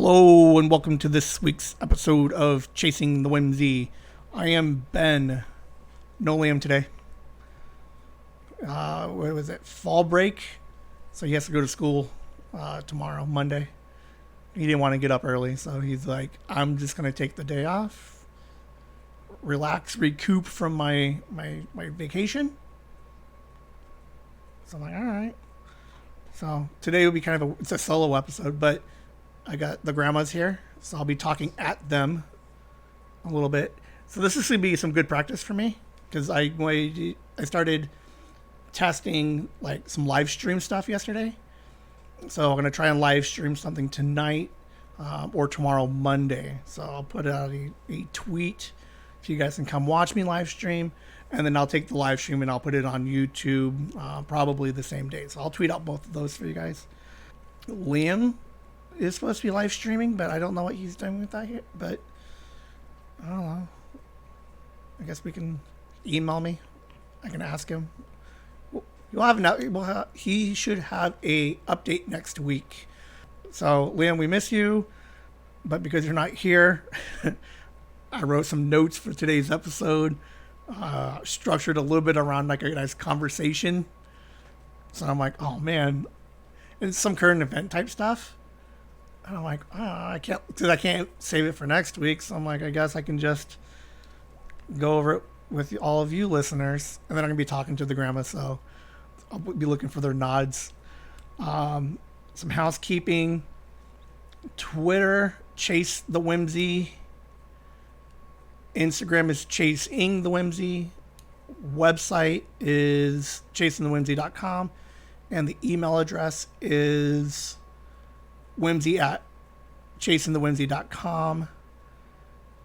Hello and welcome to this week's episode of Chasing the Whimsy. I am Ben. No Liam today. What was it? Fall break. So he has to go to school tomorrow, Monday. He didn't want to get up early, so he's like, I'm just going to take the day off, relax, recoup from my vacation. So I'm like, all right. So today will be kind of it's a solo episode, but I got the grandmas here, so I'll be talking at them a little bit. So this is going to be some good practice for me because I started testing like some live stream stuff yesterday. So I'm going to try and live stream something tonight or tomorrow, Monday. So I'll put out a tweet so you guys can come watch me live stream. And then I'll take the live stream and I'll put it on YouTube probably the same day. So I'll tweet out both of those for you guys. Liam is supposed to be live streaming, but I don't know what he's doing with that yet. But I don't know. I guess we can email me. I can ask him. He should have a update next week. So Liam, we miss you, but because you're not here, I wrote some notes for today's episode. Structured a little bit around like a nice conversation. So I'm like, oh man, it's some current event type stuff. And I'm like, I can't save it for next week. So I'm like, I guess I can just go over it with all of you listeners, and then I'm gonna be talking to the grandma, so I'll be looking for their nods. Some housekeeping. Twitter, Chase the Whimsy. Instagram is Chasing the Whimsy. Website is chasingthewhimsy.com. And the email address is whimsy@chasingthewhimsy.com.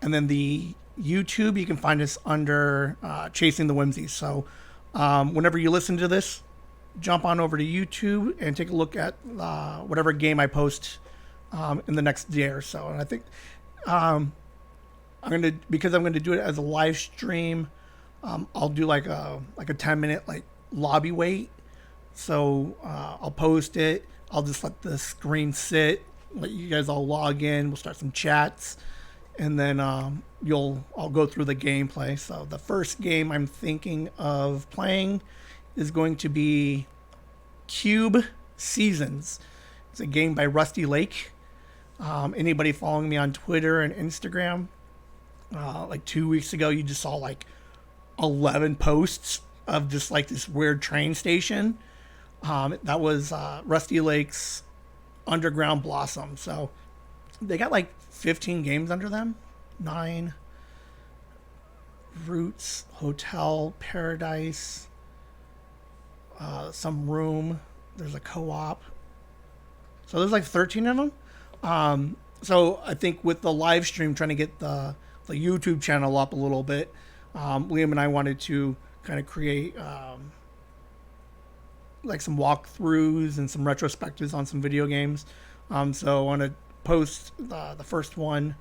And then the YouTube, you can find us under Chasing the Whimsy. So whenever you listen to this, jump on over to YouTube and take a look at whatever game I post in the next day or so. And I think because I'm gonna do it as a live stream, I'll do like a 10-minute like lobby wait. So I'll post it. I'll just let the screen sit, let you guys all log in. We'll start some chats, and then I'll go through the gameplay. So the first game I'm thinking of playing is going to be Cube Seasons. It's a game by Rusty Lake. Anybody following me on Twitter and Instagram, like 2 weeks ago, you just saw like 11 posts of just like this weird train station. That was Rusty Lake's Underground Blossom. So they got like 15 games under them. 9 Roots, Hotel, Paradise, some room. There's a co-op. So there's like 13 of them. So I think with the live stream, trying to get the YouTube channel up a little bit, Liam and I wanted to kind of create like some walkthroughs and some retrospectives on some video games. So I want to post the first one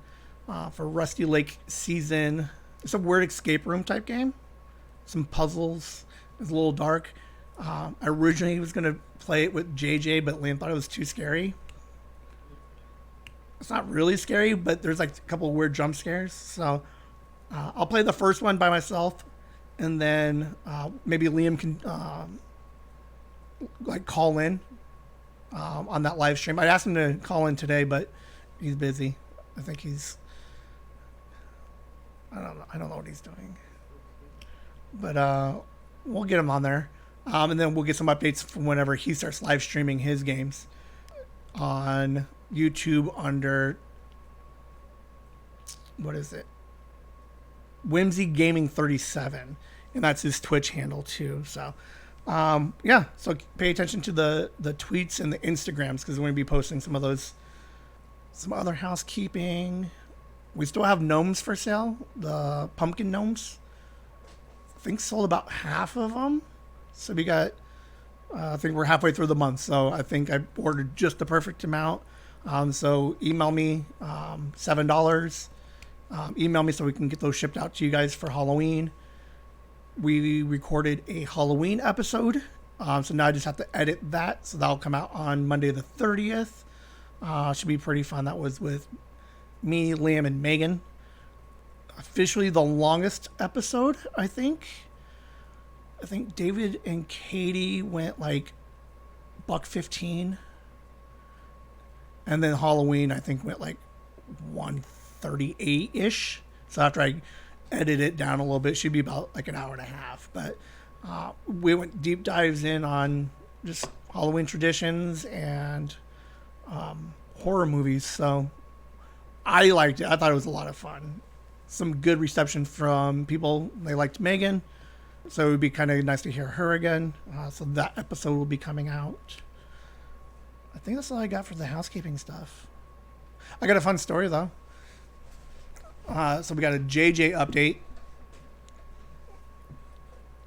for Rusty Lake Season. It's a weird escape room type game. Some puzzles. It's a little dark. I originally was going to play it with JJ, but Liam thought it was too scary. It's not really scary, but there's like a couple of weird jump scares. So I'll play the first one by myself, and then maybe Liam can like call in on that live stream. I asked him to call in today, but he's busy. I think I don't know what he's doing. But we'll get him on there. And then we'll get some updates from whenever he starts live streaming his games on YouTube under, what is it? Whimsy Gaming 37. And that's his Twitch handle too. So yeah, so pay attention to the tweets and the Instagrams, because we're going to be posting some of those. Some other housekeeping. We still have gnomes for sale, the pumpkin gnomes. I think sold about half of them. So we got, I think we're halfway through the month. So I think I ordered just the perfect amount. So email me, $7. Email me so we can get those shipped out to you guys for Halloween. We recorded a Halloween episode. So now I just have to edit that. So that'll come out on Monday the 30th. Should be pretty fun. That was with me, Liam, and Megan. Officially the longest episode, I think. I think David and Katie went like buck 15, and then Halloween I think went like 138 ish. So after I edit it down a little bit, it should be about like an hour and a half. But we went deep dives in on just Halloween traditions and horror movies. So I liked it. I thought it was a lot of fun. Some good reception from people. They liked Megan, so it would be kind of nice to hear her again. So that episode will be coming out. I think that's all I got for the housekeeping stuff. I got a fun story though. So we got a JJ update.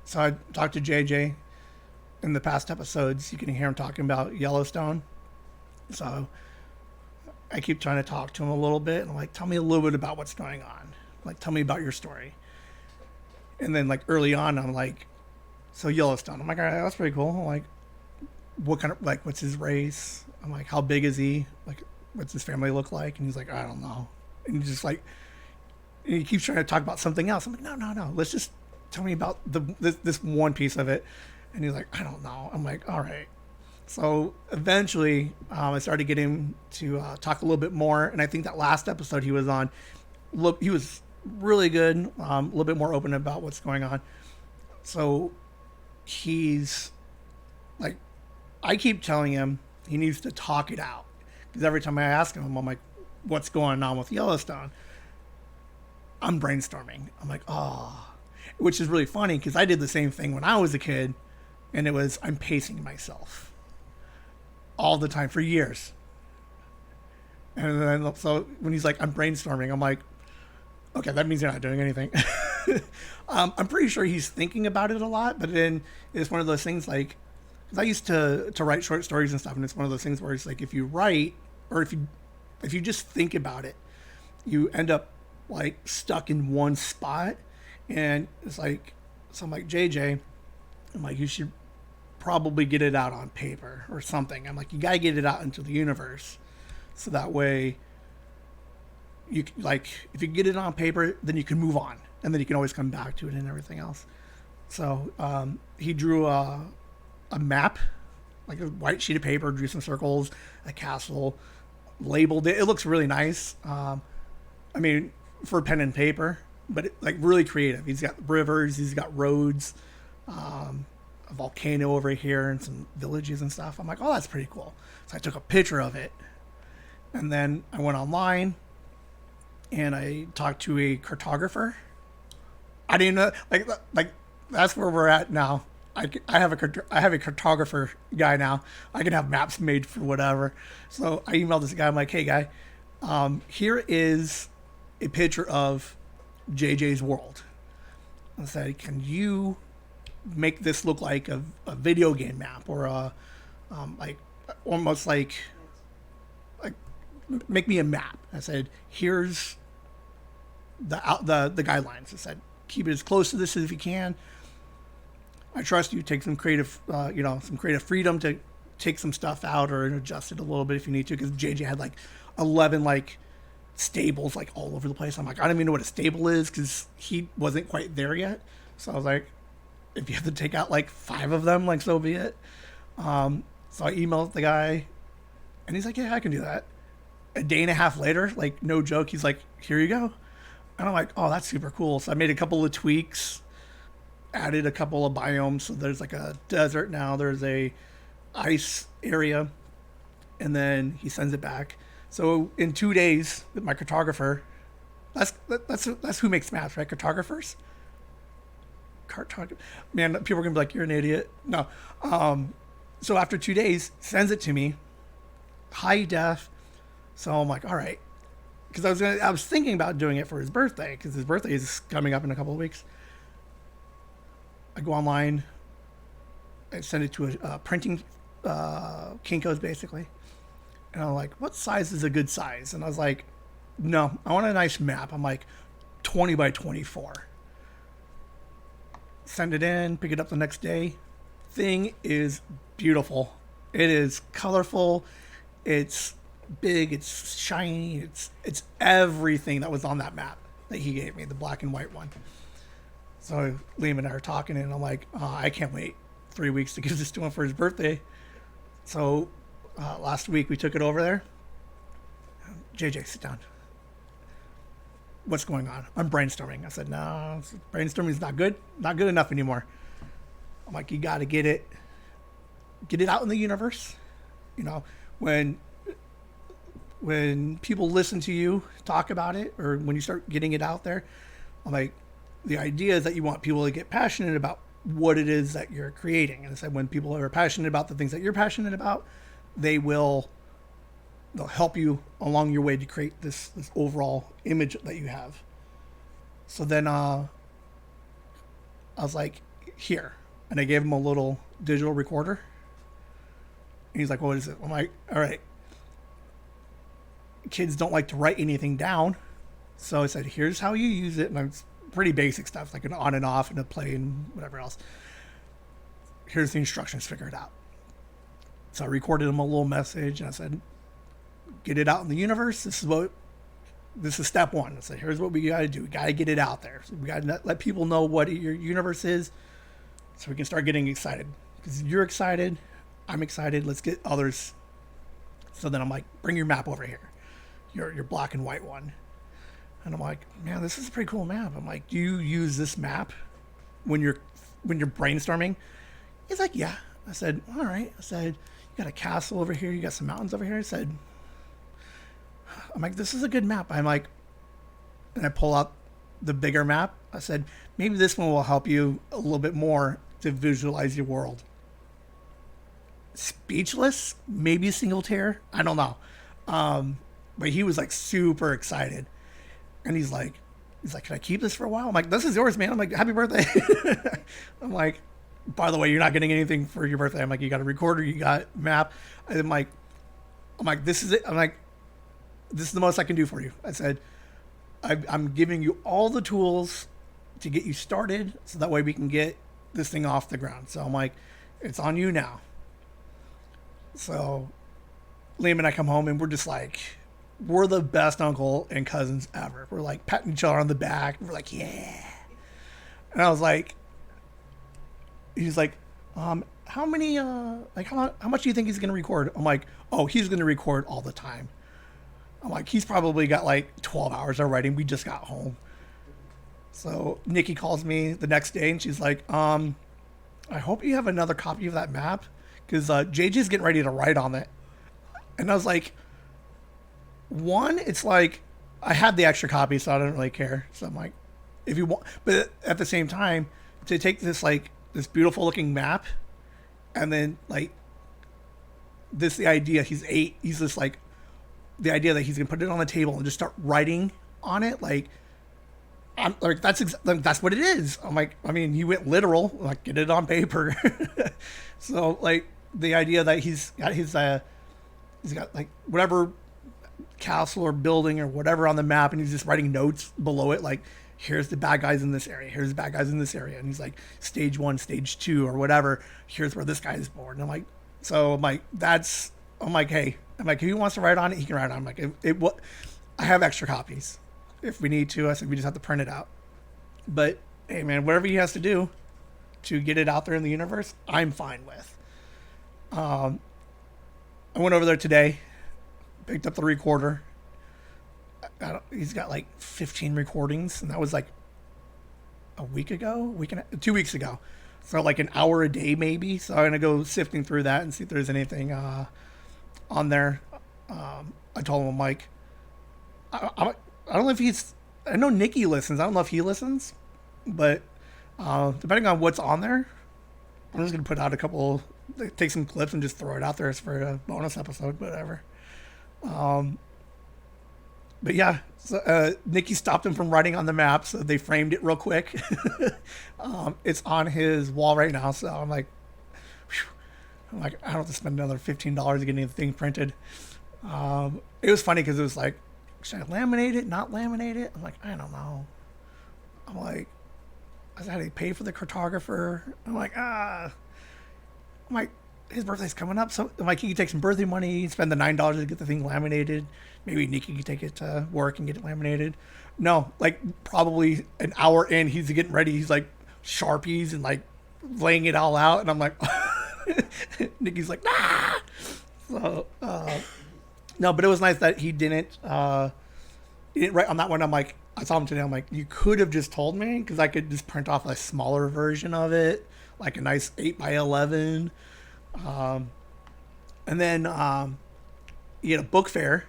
So I talked to JJ in the past episodes. You can hear him talking about Yellowstone. So I keep trying to talk to him a little bit. And I'm like, tell me a little bit about what's going on. Like, tell me about your story. And then, like, early on, I'm like, so Yellowstone. I'm like, all right, that's pretty cool. I'm like, what kind of, like, what's his race? I'm like, how big is he? Like, what's his family look like? And he's like, I don't know. And he's just like, and he keeps trying to talk about something else. I'm like, no. Let's just tell me about this one piece of it. And he's like, I don't know. I'm like, all right. So eventually, I started getting to talk a little bit more. And I think that last episode he was on, he was really good, a little bit more open about what's going on. So he's like, I keep telling him he needs to talk it out. Because every time I ask him, I'm like, what's going on with Yellowstone? I'm brainstorming. I'm like, oh, which is really funny because I did the same thing when I was a kid. And it was, I'm pacing myself all the time for years. And then, so when he's like, I'm brainstorming, I'm like, okay, that means you're not doing anything. I'm pretty sure he's thinking about it a lot, but then it's one of those things like, because I used to write short stories and stuff, and it's one of those things where it's like, if you write, or if you just think about it, you end up like stuck in one spot. And it's like, so I'm like, JJ, I'm like, you should probably get it out on paper or something. I'm like, you gotta get it out into the universe, so that way you like, if you get it on paper, then you can move on, and then you can always come back to it and everything else. So he drew a map, like a white sheet of paper, drew some circles, a castle, labeled it. It looks really nice. I mean, for pen and paper, but like really creative. He's got rivers, he's got roads, a volcano over here, and some villages and stuff. I'm like, oh, that's pretty cool. So I took a picture of it, and then I went online and I talked to a cartographer. I didn't know, like that's where we're at now. I have a cartographer guy now. I can have maps made for whatever. So I emailed this guy. I'm like, hey guy, here is a picture of JJ's world. I said, can you make this look like a video game map, or a like almost like make me a map? I said, here's the guidelines. I said, keep it as close to this as you can. I trust you. Take some creative, some creative freedom to take some stuff out or adjust it a little bit if you need to. Because JJ had like 11 like stables like all over the place. I'm like, I don't even know what a stable is because he wasn't quite there yet. So I was like, if you have to take out like 5 of them, like so be it. So I emailed the guy, and he's like, yeah, I can do that. A day and a half later, like no joke, he's like, here you go. And I'm like, oh, that's super cool. So I made a couple of tweaks, added a couple of biomes. So there's like a desert now, there's a ice area, and then he sends it back. So in 2 days, my cartographer, that's who makes maps, right? Cartographers? Man, people are gonna be like, you're an idiot. No. So after 2 days, sends it to me, high def. So I'm like, all right, because I was thinking about doing it for his birthday, because his birthday is coming up in a couple of weeks. I go online, I send it to a printing Kinko's basically, and I'm like, what size is a good size? And I was like, no, I want a nice map. I'm like, 20 by 24. Send it in, pick it up the next day. Thing is beautiful. It is colorful. It's big, it's shiny, it's everything that was on that map that he gave me, the black and white one. So Liam and I are talking, and I'm like, I can't wait 3 weeks to give this to him for his birthday. So last week we took it over there. JJ, sit down. What's going on? I'm brainstorming. I said, no, brainstorming is not good enough anymore. I'm like, you got to get it out in the universe. You know, when people listen to you talk about it, or when you start getting it out there, I'm like, the idea is that you want people to get passionate about what it is that you're creating. And I said, when people are passionate about the things that you're passionate about, they'll help you along your way to create this overall image that you have. So then I was like, here. And I gave him a little digital recorder. And he's like, what is it? I'm like, all right. Kids don't like to write anything down. So I said, here's how you use it. And it's pretty basic stuff, like an on and off and a play and whatever else. Here's the instructions, figure it out. So I recorded him a little message, and I said, get it out in the universe. This is step one. I said, here's what we got to do. We got to get it out there. So we got to let people know what your universe is, so we can start getting excited. Because you're excited, I'm excited. Let's get others. So then I'm like, bring your map over here, your black and white one. And I'm like, man, this is a pretty cool map. I'm like, do you use this map when you're brainstorming? He's like, yeah. I said, all right. I said, you got a castle over here. You got some mountains over here. I said, I'm like, this is a good map. I'm like, and I pull out the bigger map. I said, maybe this one will help you a little bit more to visualize your world. Speechless, maybe a single tear. I don't know. But he was like super excited. And he's like, can I keep this for a while? I'm like, this is yours, man. I'm like, happy birthday. I'm like, by the way, you're not getting anything for your birthday. I'm like, you got a recorder, you got map. I'm like, this is it. I'm like, this is the most I can do for you. I said, I'm giving you all the tools to get you started, so that way we can get this thing off the ground. So I'm like, it's on you now. So Liam and I come home, and we're just like, we're the best uncle and cousins ever. We're like patting each other on the back. We're like, yeah. And I was like, he's like, how many, how much do you think he's going to record? I'm like, oh, he's going to record all the time. I'm like, he's probably got like 12 hours of writing. We just got home. So Nikki calls me the next day, and she's like, I hope you have another copy of that map, because JJ's getting ready to write on it. And I was like, one, it's like, I had the extra copy, so I don't really care. So I'm like, if you want, but at the same time, to take this beautiful looking map, and then the idea, he's just like, the idea that he's gonna put it on the table and just start writing on it, I'm like, that's what it is. I'm like, I mean, he went literal, like, get it on paper. So like the idea that he's got like whatever castle or building or whatever on the map, and he's just writing notes below it, like, here's the bad guys in this area, here's the bad guys in this area, and he's like, stage 1, stage 2, or whatever, here's where this guy is born. And I'm like, so I'm like, hey, if he wants to write on it, he can write on it. I'm like, I have extra copies if we need to. I said, we just have to print it out. But hey, man, whatever he has to do to get it out there in the universe, I'm fine with. I went over there today, picked up the recorder. He's got like 15 recordings, and that was like a week ago, 2 weeks ago. So like an hour a day maybe. So I'm gonna go sifting through that and see if there's anything on there. I told him, I'm like, I don't know if I know Nikki listens. I don't know if he listens, but depending on what's on there, I'm just gonna put out take some clips and just throw it out there as for a bonus episode, whatever. But yeah, so, Nikki stopped him from writing on the map, so they framed it real quick. It's on his wall right now, so I'm like, I don't have to spend another $15 to get anything printed. It was funny because it was like, should I laminate it, not laminate it? I'm like, I don't know. I'm like, I had to pay for the cartographer. I'm like, his birthday's coming up, so I'm like, he could take some birthday money, spend the $9 to get the thing laminated. Maybe Nikki could take it to work and get it laminated. No, like probably an hour in, he's getting ready. He's like Sharpies and like laying it all out, and I'm like, Nikki's like, nah. So no, but it was nice that he didn't write on that one. I'm like, I saw him today. I'm like, you could have just told me because I could just print off a smaller version of it, like a nice 8x11. And then he had a book fair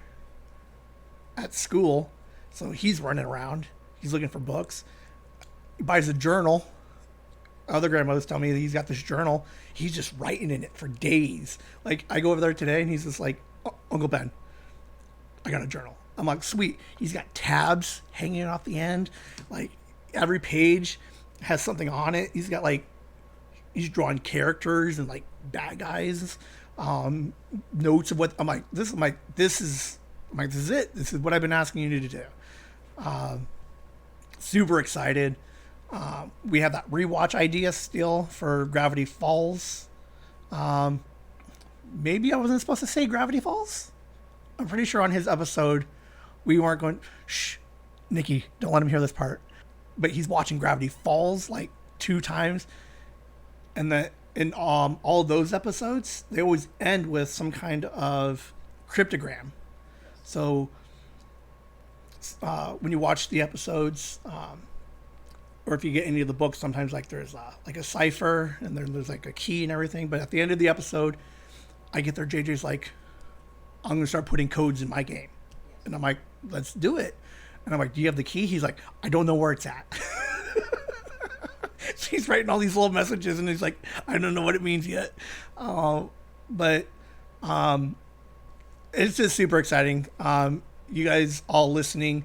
at school, so he's running around. He's looking for books. He buys a journal. Other grandmothers tell me that he's got this journal. He's just writing in it for days. Like, I go over there today, and he's just like, oh, Uncle Ben, I got a journal. I'm like, sweet. He's got tabs hanging off the end. Like, every page has something on it. He's got, like, he's drawing characters and, like, bad guys. Notes of what, this is it. This is what I've been asking you to do. Super excited. We have that rewatch idea still for Gravity Falls. Maybe I wasn't supposed to say Gravity Falls. I'm pretty sure on his episode we weren't going, shh, Nikki, don't let him hear this part. But he's watching Gravity Falls like 2 times. And that in all of those episodes, they always end with some kind of cryptogram. So when you watch the episodes, or if you get any of the books, sometimes like there's like a cipher and there's like a key and everything. But at the end of the episode, I get there, JJ's like, I'm going to start putting codes in my game. And I'm like, let's do it. And I'm like, do you have the key? He's like, I don't know where it's at. She's writing all these little messages and he's like, I don't know what it means yet. But it's just super exciting. You guys all listening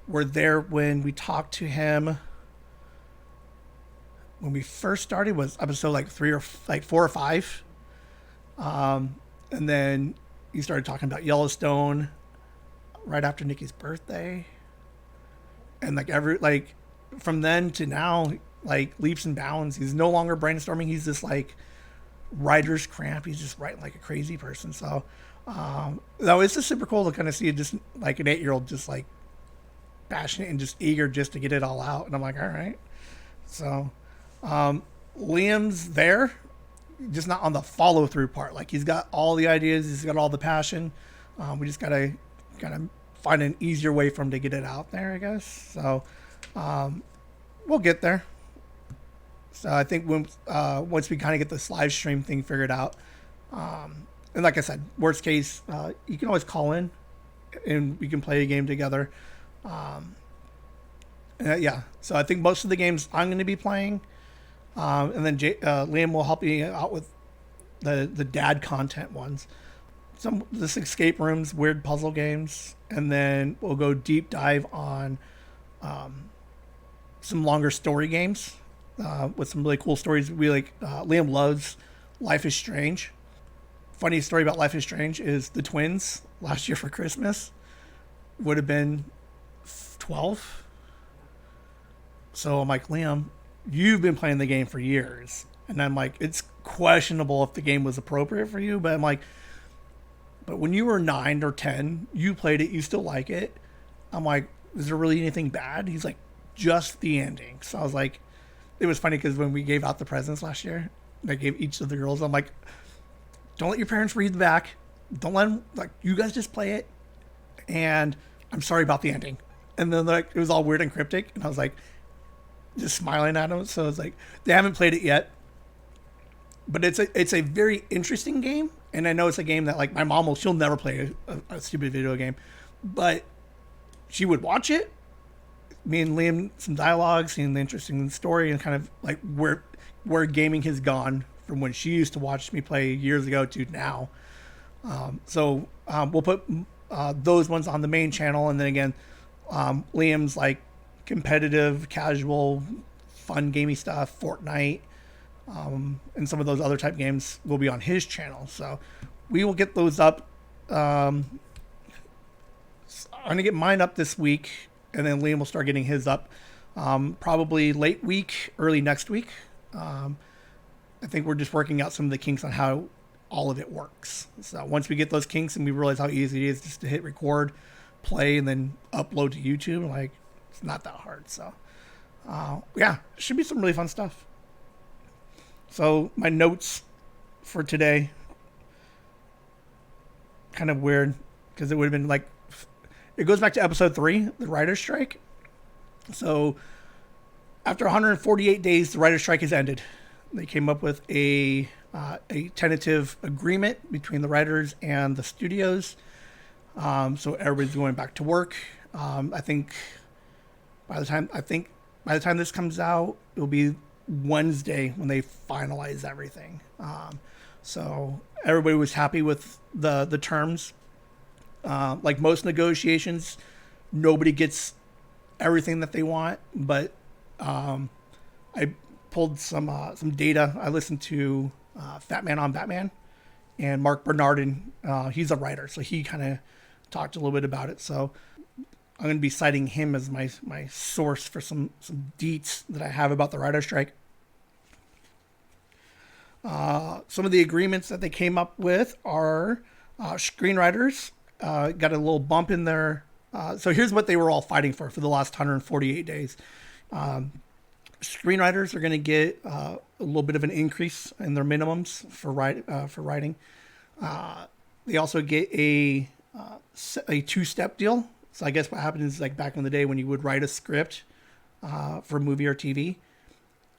were there when we talked to him. When we first started was episode like 4 or 5. And then he started talking about Yellowstone right after Nikki's birthday. And from then to now, like leaps and bounds. He's no longer brainstorming. He's just like writer's cramp. He's just writing like a crazy person. So, no, it's just super cool to kind of see it just like an 8-year-old, just like passionate and just eager just to get it all out. And I'm like, all right. So, Liam's there, just not on the follow through part. Like he's got all the ideas. He's got all the passion. We just gotta find an easier way for him to get it out there, I guess. So, we'll get there. So I think when once we kind of get this live stream thing figured out, and like I said, worst case, you can always call in, and we can play a game together. Yeah. So I think most of the games I'm going to be playing, and then Liam will help me out with the dad content ones. This escape rooms, weird puzzle games, and then we'll go deep dive on some longer story games with some really cool stories. Liam loves Life is Strange. Funny story about Life is Strange is the twins last year for Christmas would have been 12. So I'm like, Liam, you've been playing the game for years. And I'm like, it's questionable if the game was appropriate for you. But I'm like, but when you were 9 or 10, you played it, you still like it. I'm like, is there really anything bad? He's like, just the ending. So I was like, it was funny because when we gave out the presents last year, I gave each of the girls, I'm like, don't let your parents read the back. Don't let them, like, you guys just play it. And I'm sorry about the ending. And then like it was all weird and cryptic. And I was like, just smiling at them. So it's like, they haven't played it yet. But it's a very interesting game. And I know it's a game that like my mom she'll never play a stupid video game. But she would watch it. Me and Liam, some dialogue, seeing the interesting story and kind of like where gaming has gone from when she used to watch me play years ago to now. So we'll put those ones on the main channel. And then again, Liam's like competitive, casual, fun, gamey stuff, Fortnite, and some of those other type games will be on his channel. So we will get those up. I'm going to get mine up this week, and then Liam will start getting his up probably late week, early next week. I think we're just working out some of the kinks on how all of it works. So once we get those kinks and we realize how easy it is just to hit record, play, and then upload to YouTube, like it's not that hard. So yeah, should be some really fun stuff. So my notes for today, kind of weird because it would have been like, it goes back to episode 3, the writer's strike. So after 148 days, the writer's strike has ended. They came up with a tentative agreement between the writers and the studios. So everybody's going back to work. I think by the time this comes out, it'll be Wednesday when they finalize everything. So everybody was happy with the terms. Like most negotiations, nobody gets everything that they want, but I pulled some data. I listened to Fat Man on Batman and Mark Bernardin. He's a writer, so he kind of talked a little bit about it. So I'm going to be citing him as my source for some deets that I have about the writer's strike. Some of the agreements that they came up with are screenwriters got a little bump in their... so here's what they were all fighting for the last 148 days. Screenwriters are going to get a little bit of an increase in their minimums for writing. They also get a 2-step deal. So I guess what happened is, like back in the day when you would write a script for a movie or TV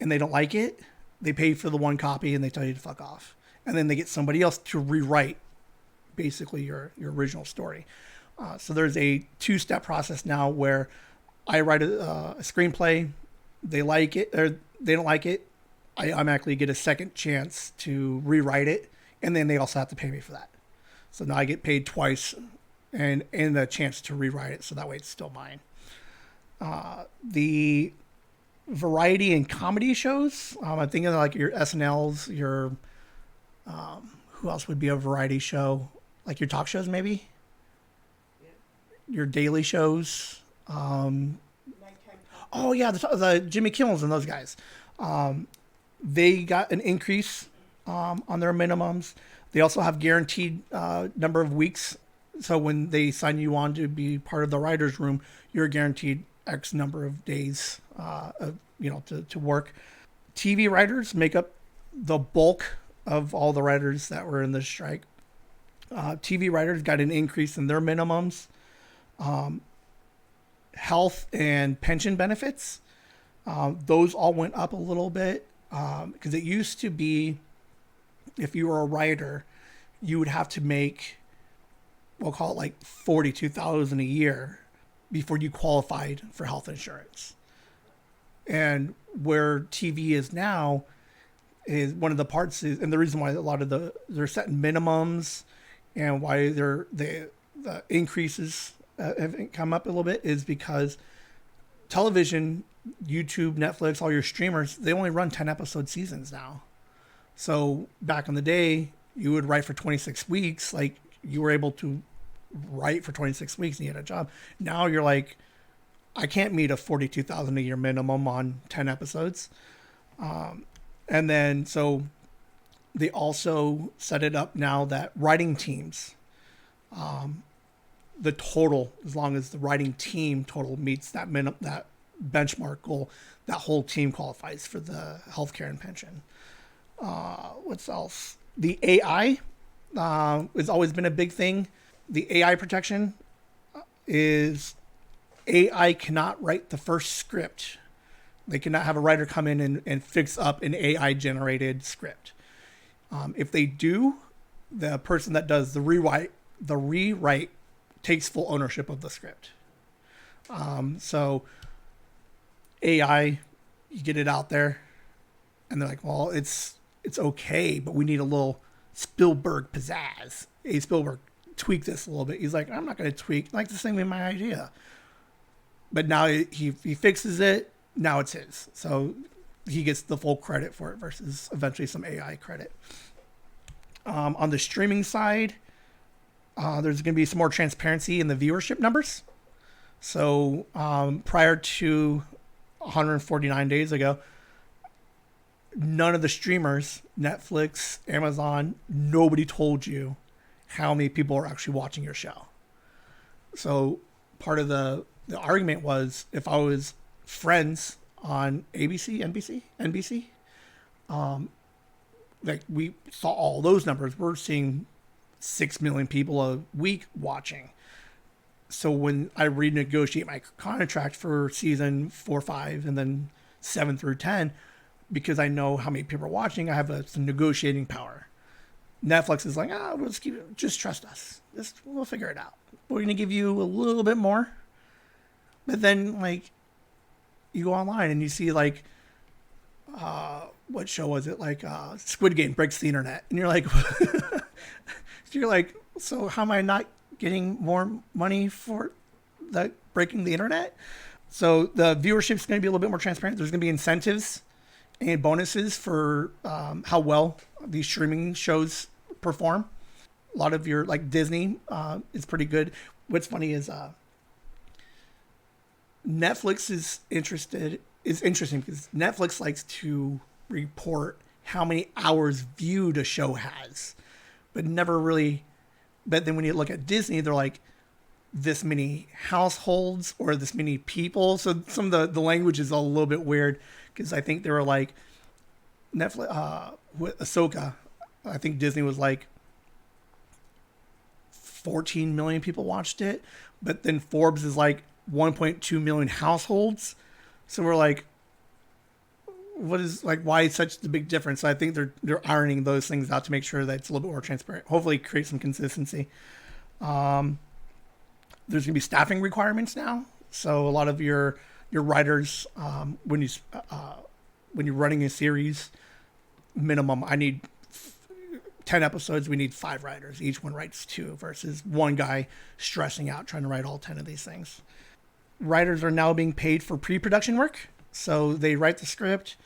and they don't like it, they pay for the one copy and they tell you to fuck off. And then they get somebody else to rewrite basically your original story. So there's a 2-step process now where I write a screenplay, they like it or they don't like it, I automatically get a second chance to rewrite it, and then they also have to pay me for that. So now I get paid twice and a chance to rewrite it, so that way it's still mine. The variety and comedy shows, I'm thinking of like your SNLs, your who else would be a variety show? Like your talk shows, maybe? Yeah. Your daily shows. Oh, yeah, the Jimmy Kimmels and those guys. They got an increase on their minimums. They also have guaranteed number of weeks. So when they sign you on to be part of the writer's room, you're guaranteed X number of days to work. TV writers make up the bulk of all the writers that were in the strike. TV writers got an increase in their minimums. Health and pension benefits, those all went up a little bit because it used to be if you were a writer, you would have to make, we'll call it like $42,000 a year before you qualified for health insurance. And where TV is now is one of the parts is, and the reason why a lot of they're setting minimums and why the increases have come up a little bit is because television, YouTube, Netflix, all your streamers, they only run 10 episode seasons now. So back in the day, you would write for 26 weeks. Like you were able to write for 26 weeks and you had a job. Now you're like, I can't meet a $42,000 a year minimum on 10 episodes. And then, so they also set it up now that writing teams, the total, as long as the writing team total meets that that benchmark goal, that whole team qualifies for the healthcare and pension. What's else? The AI has always been a big thing. The AI protection is AI cannot write the first script. They cannot have a writer come in and fix up an AI generated script. If they do, the person that does the rewrite takes full ownership of the script. So AI, you get it out there and they're like, well, it's okay, but we need a little Spielberg pizzazz. Hey, Spielberg, tweak this a little bit. He's like, I'm not going to tweak. Like the same with my idea. But now he fixes it. Now it's his. So he gets the full credit for it versus eventually some AI credit. On the streaming side, there's going to be some more transparency in the viewership numbers. So prior to 149 days ago, none of the streamers, Netflix, Amazon, nobody told you how many people are actually watching your show. So part of the argument was if I was Friends on ABC, NBC, like we saw all those numbers. We're seeing 6 million people a week watching. So when I renegotiate my contract for season 4, 5, and then 7 through 10, because I know how many people are watching, I have some negotiating power. Netflix is like, we'll just trust us. We'll figure it out. We're going to give you a little bit more. But then, like, you go online and you see, like, what show was it? Like, Squid Game breaks the internet. And you're like, so how am I not getting more money for that breaking the internet? So the viewership is going to be a little bit more transparent. There's going to be incentives and bonuses for how well these streaming shows perform. A lot of your, like Disney is pretty good. What's funny is Netflix is interesting because Netflix likes to report how many hours viewed a show has, but never really. But then when you look at Disney, they're like this many households or this many people. So some of the language is a little bit weird because I think they were like Netflix with Ahsoka. I think Disney was like 14 million people watched it, but then Forbes is like 1.2 million households. So we're like, what is like, why is such the big difference? So I think they're ironing those things out to make sure that it's a little bit more transparent. Hopefully create some consistency. There's gonna be staffing requirements now. So a lot of your writers, when you're running a series, minimum, I need 10 episodes, we need 5 writers. Each one writes 2 versus one guy stressing out trying to write all 10 of these things. Writers are now being paid for pre-production work. So they write the script.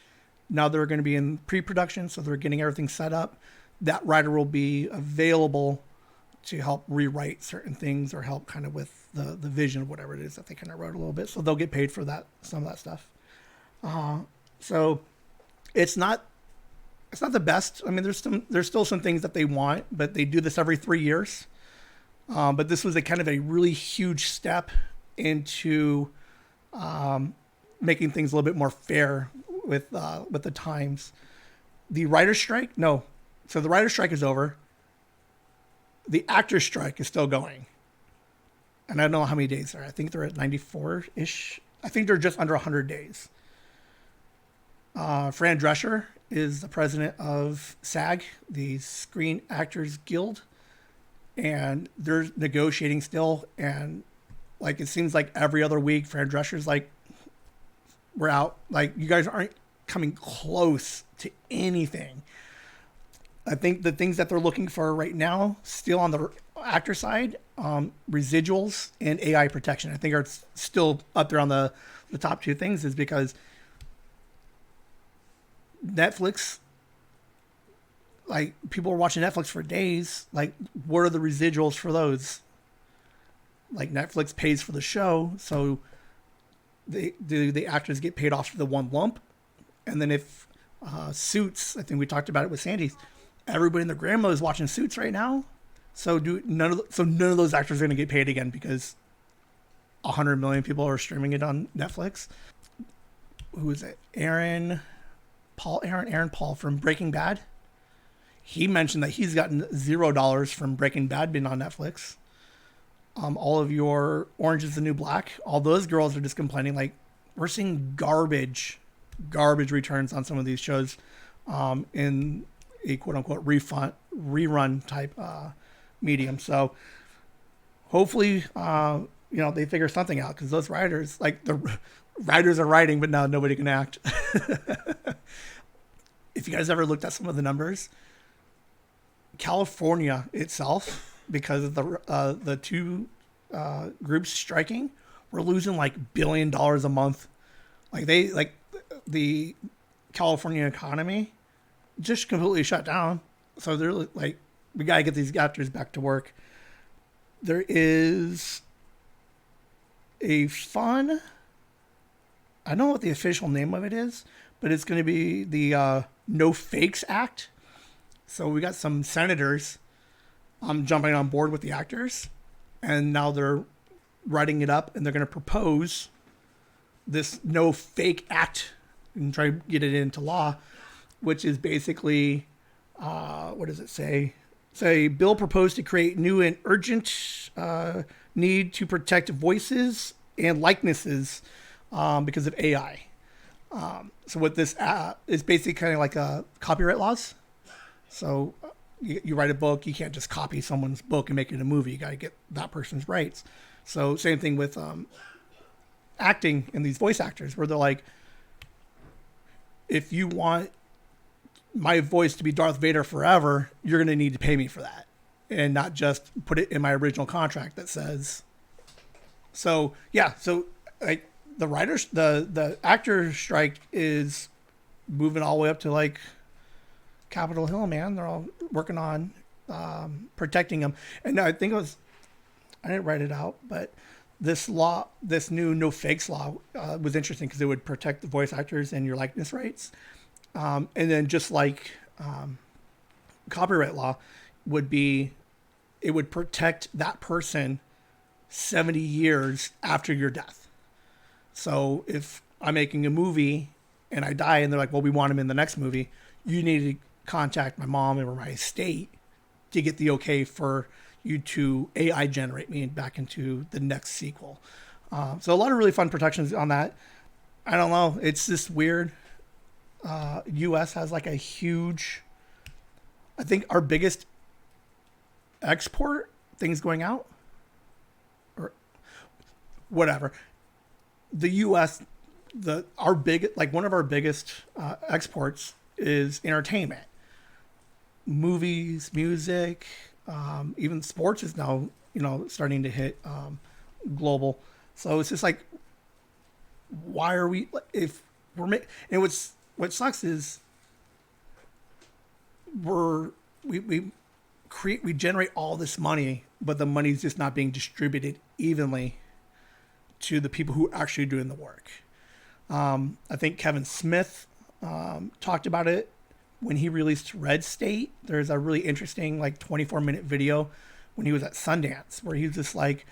Now they're going to be in pre-production, so they're getting everything set up. That writer will be available to help rewrite certain things or help kind of with the vision of whatever it is that they kind of wrote a little bit. So they'll get paid for that, some of that stuff. So it's not the best. I mean, there's still some things that they want, but they do this every 3 years. But this was a kind of a really huge step into making things a little bit more fair with the times. The writer's strike, no. So the writer's strike is over. The actor's strike is still going. And I don't know how many days they're at. I think they're at 94-ish. I think they're just under 100 days. Fran Drescher is the president of SAG, the Screen Actors Guild. And they're negotiating still. And like, it seems like every other week, Fran Drescher's like, we're out. Like, you guys aren't coming close to anything. I think the things that they're looking for right now, still on the actor side, residuals and AI protection, I think are still up there on the top 2 things, is because Netflix, like, people are watching Netflix for days. Like, what are the residuals for those? Like, Netflix pays for the show, so the actors get paid off for the one lump. And then if Suits, I think we talked about it with Sandy, everybody and their grandmother is watching Suits right now. So none of those actors are going to get paid again because 100 million people are streaming it on Netflix. Who is it? Aaron Paul from Breaking Bad. He mentioned that he's gotten $0 from Breaking Bad being on Netflix. All of your Orange is the New Black, all those girls are just complaining, like, we're seeing garbage returns on some of these shows in a quote-unquote rerun type medium. So hopefully, they figure something out, because those writers, like, the writers are writing, but now nobody can act. If you guys ever looked at some of the numbers, California itself, because of the 2 groups striking, we're losing like $1 billion a month. Like, the California economy just completely shut down. So they're like, we gotta get these actors back to work. There is a fund, I don't know what the official name of it is, but it's going to be the No Fakes Act. So we got some senators jumping on board with the actors, and now they're writing it up, and they're going to propose this No Fake Act and try to get it into law, which is basically, what does it say? It's a bill proposed to create new and urgent need to protect voices and likenesses because of AI. So what this is basically kind of like copyright laws. So you write a book, you can't just copy someone's book and make it a movie. You got to get that person's rights. So same thing with acting and these voice actors, where they're like, if you want my voice to be Darth Vader forever, you're going to need to pay me for that, and not just put it in my original contract that says. So yeah, so like the actor strike is moving all the way up to like Capitol Hill, man. They're all working on protecting them. And I think I didn't write it out, but this new no fakes law was interesting because it would protect the voice actors and your likeness rights. And then just like copyright law it would protect that person 70 years after your death. So if I'm making a movie and I die and they're like, well, we want him in the next movie, you need to contact my mom or my estate to get the okay for you to AI generate me back into the next sequel. So a lot of really fun protections on that. I don't know. It's just weird. US has like a huge, I think our biggest export things going out or whatever. The US, one of our biggest exports is entertainment, movies, music, even sports is now, starting to hit global. So it's just like, why are we, if we're and what sucks is we generate all this money, but the money's just not being distributed evenly to the people who are actually doing the work. I think Kevin Smith talked about it when he released Red State. There's a really interesting 24-minute video when he was at Sundance where he was just like,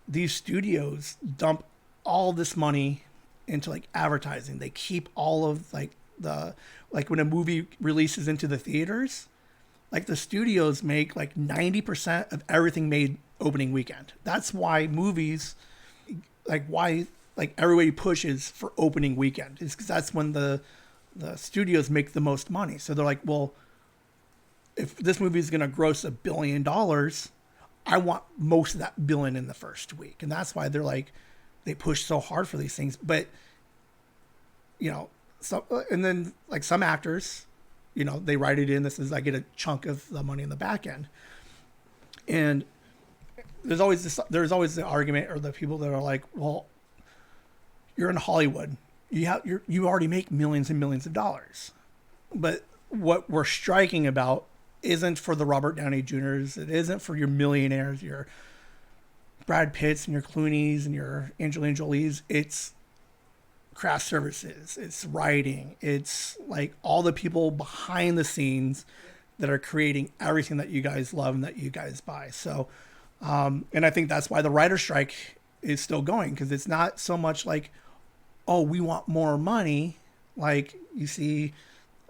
these studios dump all this money into advertising. They keep all of when a movie releases into the theaters, the studios make 90% of everything made opening weekend. That's why movies, everybody pushes for opening weekend, is because that's when the studios make the most money. So they're like, well, if this movie is going to gross $1 billion, I want most of that $1 billion in the first week. And that's why they're they push so hard for these things. But, and then some actors, they write it in. This is, I get a chunk of the money in the back end. And there's always the argument, or the people that are like, well, you're in Hollywood. You already make millions and millions of dollars. But what we're striking about isn't for the Robert Downey Jr.'s. It isn't for your millionaires, your Brad Pitts and your Clooney's and your Angelina Jolie's. It's craft services. It's writing. It's all the people behind the scenes that are creating everything that you guys love and that you guys buy. So, and I think that's why the writer's strike is still going, because it's not so much oh, we want more money. You see,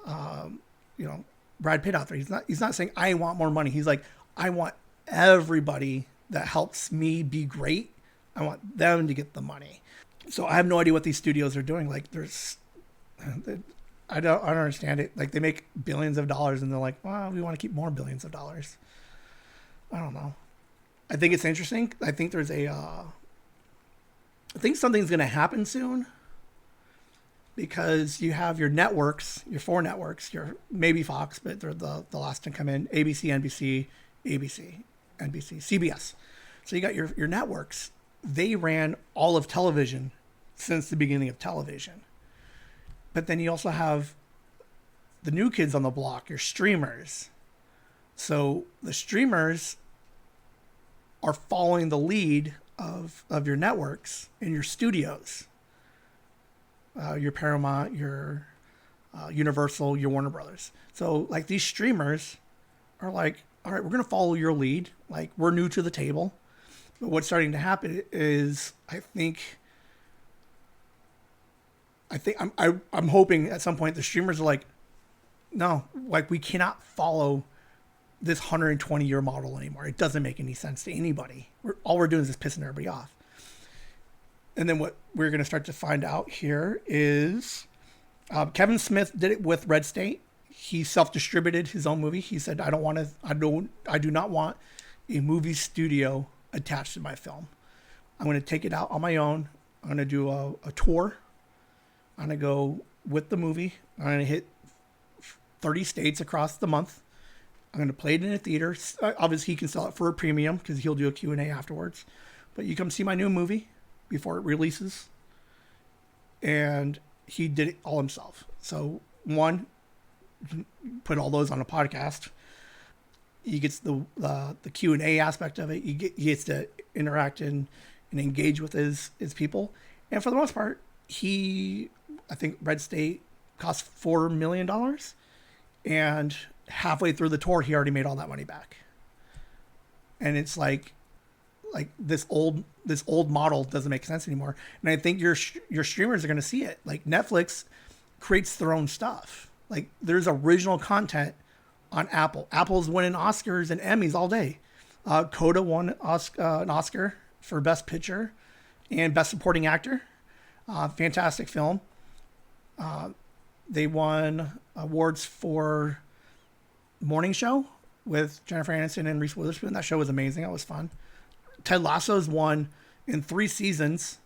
Brad Pitt out there. He's not saying I want more money. He's like, I want everybody that helps me be great. I want them to get the money. So I have no idea what these studios are doing. I don't understand it. They make billions of dollars and they're like, well, we want to keep more billions of dollars. I don't know. I think it's interesting. I think I think something's going to happen soon, because you have your networks, your 4 networks, your maybe Fox, but they're the last to come in: ABC, NBC, NBC, CBS. So you got your networks. They ran all of television since the beginning of television. But then you also have the new kids on the block, your streamers. So the streamers are following the lead of your networks and your studios. Your Paramount, your Universal, your Warner Brothers. So like these streamers are like, all right, we're going to follow your lead. Like we're new to the table. But what's starting to happen is I'm hoping at some point the streamers are like, no, like we cannot follow this 120-year model anymore. It doesn't make any sense to anybody. All we're doing is just pissing everybody off. And then what we're going to start to find out here is Kevin Smith did it with Red State. He self-distributed his own movie. He said, I do not want a movie studio attached to my film. I'm going to take it out on my own. I'm going to do a tour. I'm going to go with the movie. I'm going to hit 30 states across the month. I'm going to play it in a theater. Obviously, he can sell it for a premium because he'll do a Q&A afterwards. But you come see my new movie before it releases. And he did it all himself. So, one, put all those on a podcast. He gets the Q&A aspect of it. He gets to interact and engage with his people. And for the most part, I think Red State cost $4 million. And halfway through the tour, he already made all that money back. And it's like this old model doesn't make sense anymore. And I think your streamers are going to see it. Like Netflix creates their own stuff. Like there's original content on Apple. Apple's winning Oscars and Emmys all day. Coda won an Oscar for Best Picture and Best Supporting Actor. Fantastic film. They won awards for Morning Show with Jennifer Aniston and Reese Witherspoon. That show was amazing. That was fun. Ted Lasso's won in 3 seasons,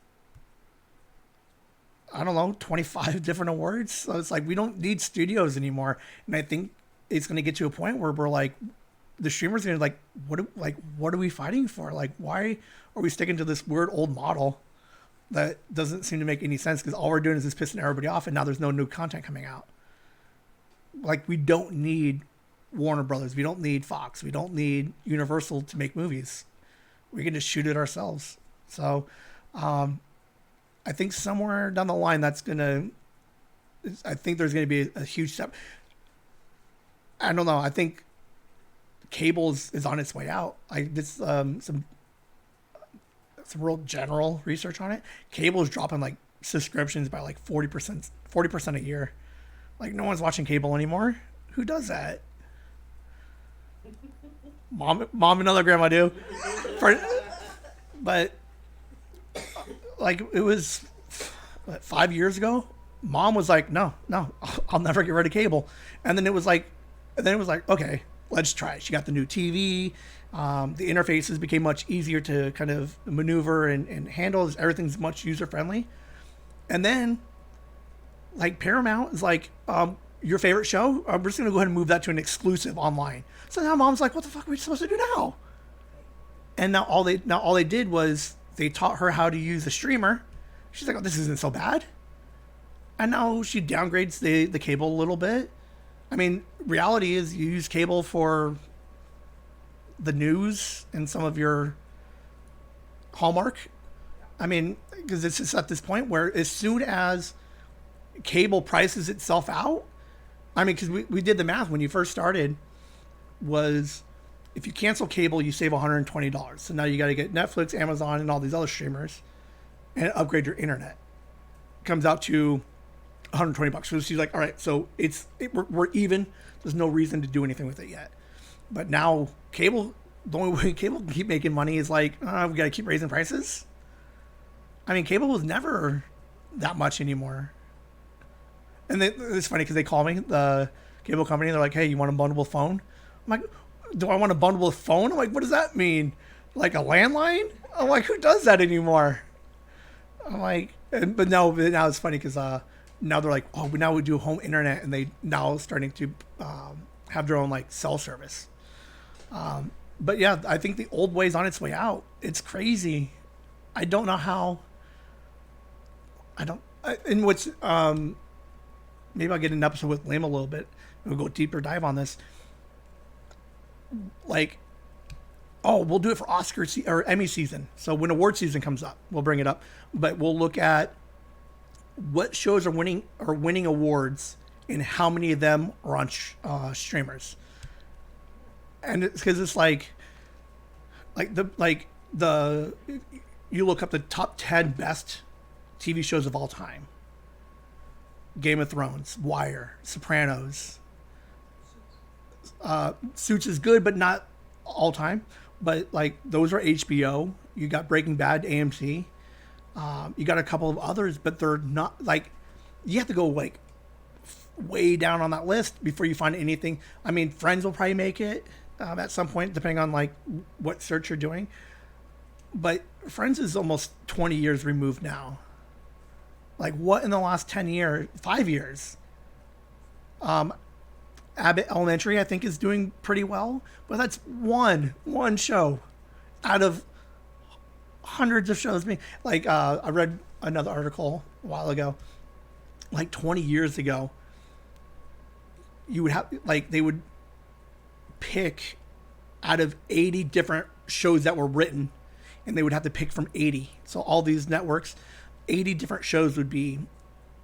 I don't know, 25 different awards. So it's like we don't need studios anymore. And I think it's going to get to a point where we're like, the streamers are going to what are we fighting for? Like, why are we sticking to this weird old model that doesn't seem to make any sense? Because all we're doing is just pissing everybody off, and now there's no new content coming out. Like, we don't need Warner Brothers. We don't need Fox. We don't need Universal to make movies. We can just shoot it ourselves. So, I think somewhere down the line, I think there's going to be a huge step. I don't know. I think cable is on its way out. I did some real general research on it. Cable is dropping like subscriptions by like 40% a year. Like no one's watching cable anymore. Who does that? Mom and other grandma do. But like it was 5 years ago. Mom was like, no, I'll never get rid of cable. And then it was like, okay, let's try it. She got the new TV. The interfaces became much easier to kind of maneuver and handle. Everything's much user friendly. And then, like Paramount is like, your favorite show, we're just gonna go ahead and move that to an exclusive online. So now Mom's like, what the fuck are we supposed to do now? And now all they did was they taught her how to use a streamer. She's like, oh, this isn't so bad. And now she downgrades the cable a little bit. I mean, reality is you use cable for the news and some of your Hallmark. I mean, because it's just at this point where as soon as cable prices itself out, I mean, because we did the math when you first started, was if you cancel cable, you save $120. So now you got to get Netflix, Amazon, and all these other streamers and upgrade your internet. Comes out to $120. So she's like, all right, so we're even. There's no reason to do anything with it yet. But now cable, the only way cable can keep making money is like, we got to keep raising prices. I mean, cable was never that much anymore. And it's funny because they call me, the cable company. They're like, hey, you want a bundleable phone? I'm like, do I want a bundleable phone? I'm like, what does that mean? Like a landline? I'm like, who does that anymore? I'm like, but now it's funny because now they're like, oh, now we do home internet, and they now starting to have their own like cell service. But yeah, I think the old way is on its way out. It's crazy. I don't know how. And what's maybe I'll get an episode with Liam a little bit. We'll go deeper dive on this. Like, oh, we'll do it for Oscar or Emmy season. So when award season comes up, we'll bring it up. But we'll look at what shows are winning awards and how many of them are on streamers. And it's because it's the you look up the top 10 best TV shows of all time. Game of Thrones, Wire, Sopranos. Suits is good, but not all time. But like those are HBO. You got Breaking Bad, AMC. You got a couple of others, but they're not like, you have to go like way down on that list before you find anything. I mean, Friends will probably make it at some point, depending on like what search you're doing. But Friends is almost 20 years removed now. Like what in the last 10 years, 5 years? Abbott Elementary, I think, is doing pretty well, but that's one show out of hundreds of shows. Like I read another article a while ago, like 20 years ago, you would have like they would pick out of 80 different shows that were written, and they would have to pick from 80. So all these networks, 80 different shows would be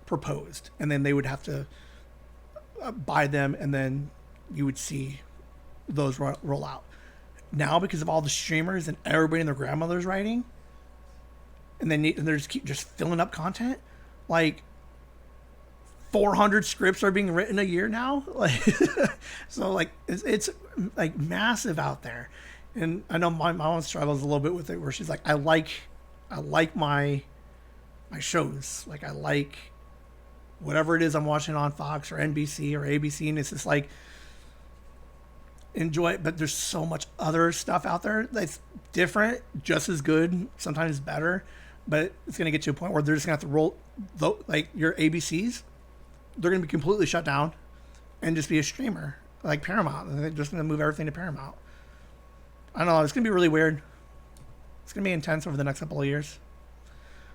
proposed, and then they would have to buy them, and then you would see those roll out. Now, because of all the streamers and everybody and their grandmothers writing, and then they're just keep filling up content, like 400 scripts are being written a year now. Like, so like it's like massive out there. And I know my mom struggles a little bit with it, where she's like, I like my shows, like I like whatever it is I'm watching on Fox or NBC or ABC, and it's just like, enjoy it. But there's so much other stuff out there that's different, just as good, sometimes better. But it's going to get to a point where they're just going to have to roll, like your ABCs, they're going to be completely shut down and just be a streamer, like Paramount. And they're just going to move everything to Paramount. I don't know. It's going to be really weird. It's going to be intense over the next couple of years.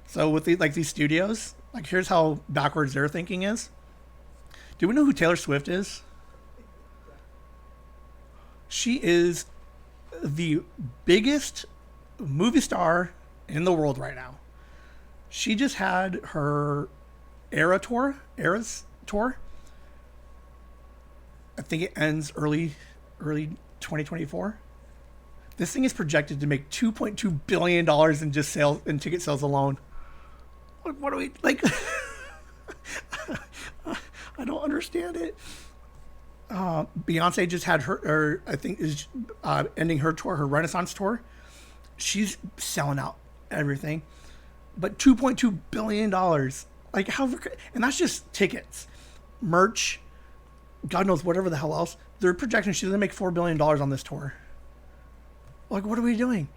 So with these studios, like here's how backwards their thinking is. Do we know who Taylor Swift is? She is the biggest movie star in the world right now. She just had her Eras tour. I think it ends early 2024. This thing is projected to make $2.2 billion in just sales and ticket sales alone. What do we like? I don't understand it. Beyonce just had her, I think is ending her tour, her Renaissance tour. She's selling out everything, but $2.2 billion. Like how? And that's just tickets, merch, God knows whatever the hell else. They're projecting she's gonna make $4 billion on this tour. Like, what are we doing?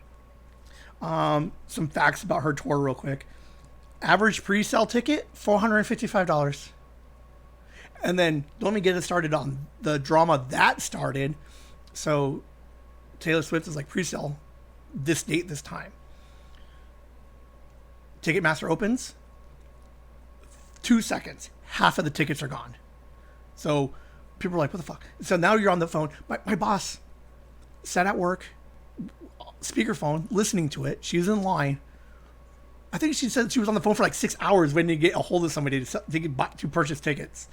Some facts about her tour real quick. Average pre-sale ticket, $455. And then let me get it started on the drama that started. So Taylor Swift is like pre-sale this date, this time. Ticketmaster opens, 2 seconds, half of the tickets are gone. So people are like, what the fuck? So now you're on the phone. My boss sat at work, speakerphone, listening to it. She was in line. I think she said she was on the phone for like 6 hours waiting to get a hold of somebody to purchase tickets.